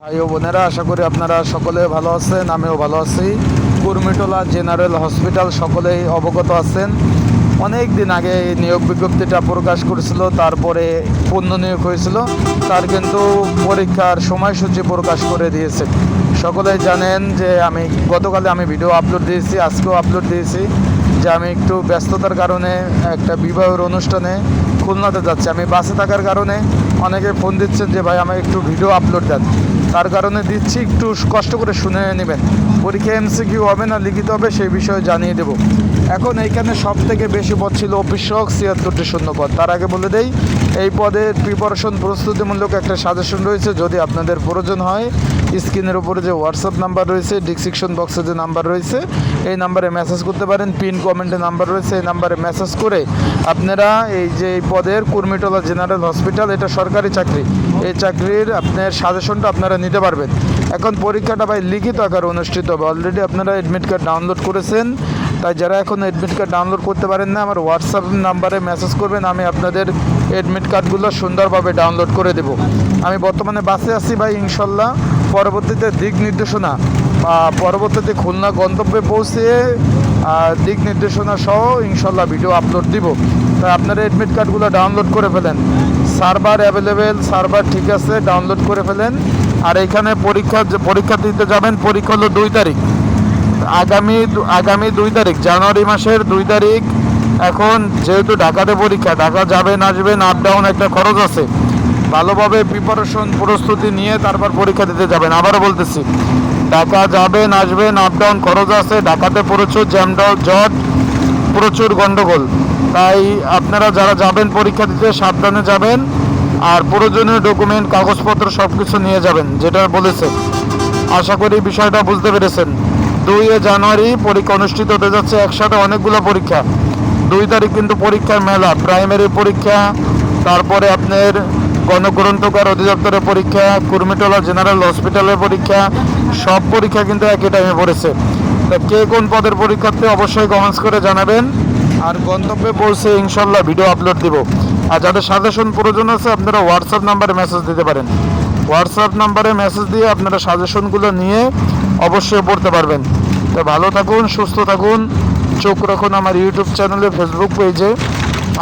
ভাই ও বোনেরা, আশা করি আপনারা সকলে ভালো আছেন। আমিও ভালো আছি। কুর্মিটোলা জেনারেল হসপিটাল সকলেই অবগত আছেন। অনেক দিন আগে এই নিয়োগ বিজ্ঞপ্তিটা প্রকাশ করেছিল, তারপরে পূর্ণ নিয়োগ হয়েছিল। তার কিন্তু পরীক্ষার সময়সূচি প্রকাশ করে দিয়েছে। সকলেই জানেন যে গতকালে আমি ভিডিও আপলোড দিয়েছি, আজকেও আপলোড দিয়েছি যে আমি একটু ব্যস্ততার কারণে একটা বিবাহের অনুষ্ঠানে খুলনাতে যাচ্ছি। আমি বাসে থাকার কারণে অনেকে ফোন দিচ্ছেন যে ভাই আমাকে একটু ভিডিও আপলোড দেন, তার কারণে দিচ্ছি। একটু কষ্ট করে শুনে নেবেন। পরীক্ষা এমসিকিউ হবে না লিখিত হবে, সেই বিষয়ে জানিয়ে দেব। এখন এইখানে সব থেকে বেশি পদ ছিল অফিস সহক, ৭৬টি শূন্যপদ। তার আগে বলে দেই, এই পদের প্রিপারেশন প্রস্তুতিমূলক একটা সাজেশন রয়েছে। যদি আপনাদের প্রয়োজন হয়, স্ক্রিনের উপরে যে হোয়াটসঅ্যাপ নাম্বার রয়েছে, ডিসক্রিপশন বক্সে যে নাম্বার রয়েছে, এই নাম্বারে মেসেজ করতে পারেন। পিন কমেন্টে নাম্বার রয়েছে, এই নাম্বারে মেসেজ করে আপনারা এই পদের কুর্মিটোলা জেনারেল হসপিটাল, এটা সরকারি চাকরি, এই চাকরির আপনার সাজেশনটা আপনারা নিতে পারবেন। এখন পরীক্ষাটা ভাই লিখিত আকারে অনুষ্ঠিত হবে। অলরেডি আপনারা অ্যাডমিট কার্ড ডাউনলোড করেছেন, তাই যারা এখন অ্যাডমিট কার্ড ডাউনলোড করতে পারেন না, আমার হোয়াটসঅ্যাপ নাম্বারে মেসেজ করবেন। আমি আপনাদের অ্যাডমিট কার্ডগুলো সুন্দরভাবে ডাউনলোড করে দেব। আমি বর্তমানে বাসে আছি ভাই, ইনশাল্লাহ পরবর্তীতে দিক নির্দেশনা পরবর্তীতে খুলনা গন্তব্যে পৌঁছে দিক নির্দেশনা সহ ইনশাল্লাহ ভিডিও আপলোড দিব। তাই আপনারা অ্যাডমিট কার্ডগুলো ডাউনলোড করে ফেলেন। সার্ভার অ্যাভেলেবেল, সার্ভার ঠিক আছে, ডাউনলোড করে ফেলেন। আর এখানে পরীক্ষা দিতে যাবেন, পরীক্ষা হলো 2 তারিখ, আগামী 2 তারিখ, জানুয়ারি মাসের 2 তারিখ। এখন যেহেতু ঢাকাতে পরীক্ষা, ঢাকা যাবেন আসবেন, আপ ডাউন একটা খরচ আছে। ভালোভাবে প্রিপারেশন প্রস্তুতি নিয়ে তারপর পরীক্ষা দিতে যাবেন। আবারও বলতেছি, ঢাকা যাবেন আসবেন, আপ ডাউন খরচ আছে। ঢাকাতে প্রচুর জট, প্রচুর গন্ডগোল। তাই আপনারা যারা যাবেন পরীক্ষা দিতে সাবধানে যাবেন। আর প্রয়োজনীয় ডকুমেন্ট, কাগজপত্র সব কিছু নিয়ে যাবেন, যেটা বলেছে। আশা করি বিষয়টা বুঝতে পেরেছেন। 2 জানুয়ারি পরীক্ষা অনুষ্ঠিত হতে যাচ্ছে, একসাথে অনেকগুলো পরীক্ষা। 2 তারিখ কিন্তু পরীক্ষার মেলা, প্রাইমারি পরীক্ষা, তারপরে আপনার গণগ্রন্থকার অধিদপ্তরের পরীক্ষা, কুর্মিটোলা জেনারেল হসপিটালের পরীক্ষা, সব পরীক্ষা কিন্তু একই টাইমে পড়েছে। তা কে কোন পদের পরীক্ষার্থী অবশ্যই কমেন্টস করে জানাবেন। আর গন্তব্যে পৌঁছে ইনশাল্লাহ ভিডিও আপলোড দিব। আর যাদের সাজেশন প্রয়োজন আছে, আপনারা হোয়াটসঅ্যাপ নাম্বারে মেসেজ দিতে পারেন। হোয়াটসঅ্যাপ নাম্বারে মেসেজ দিয়ে আপনারা সাজেশনগুলো নিয়ে অবশ্যই পড়তে পারবেন। তো ভালো থাকুন, সুস্থ থাকুন। চোখ রাখুন আমার ইউটিউব চ্যানেলে, ফেসবুক পেজে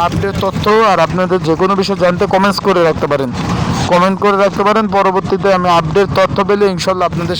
আপডেট তথ্য। আর আপনাদের যে কোনো বিষয় জানতে কমেন্ট করে রাখতে পারেন। পরবর্তীতে আমি আপডেট তথ্য পেলে ইনশাল্লাহ আপনাদের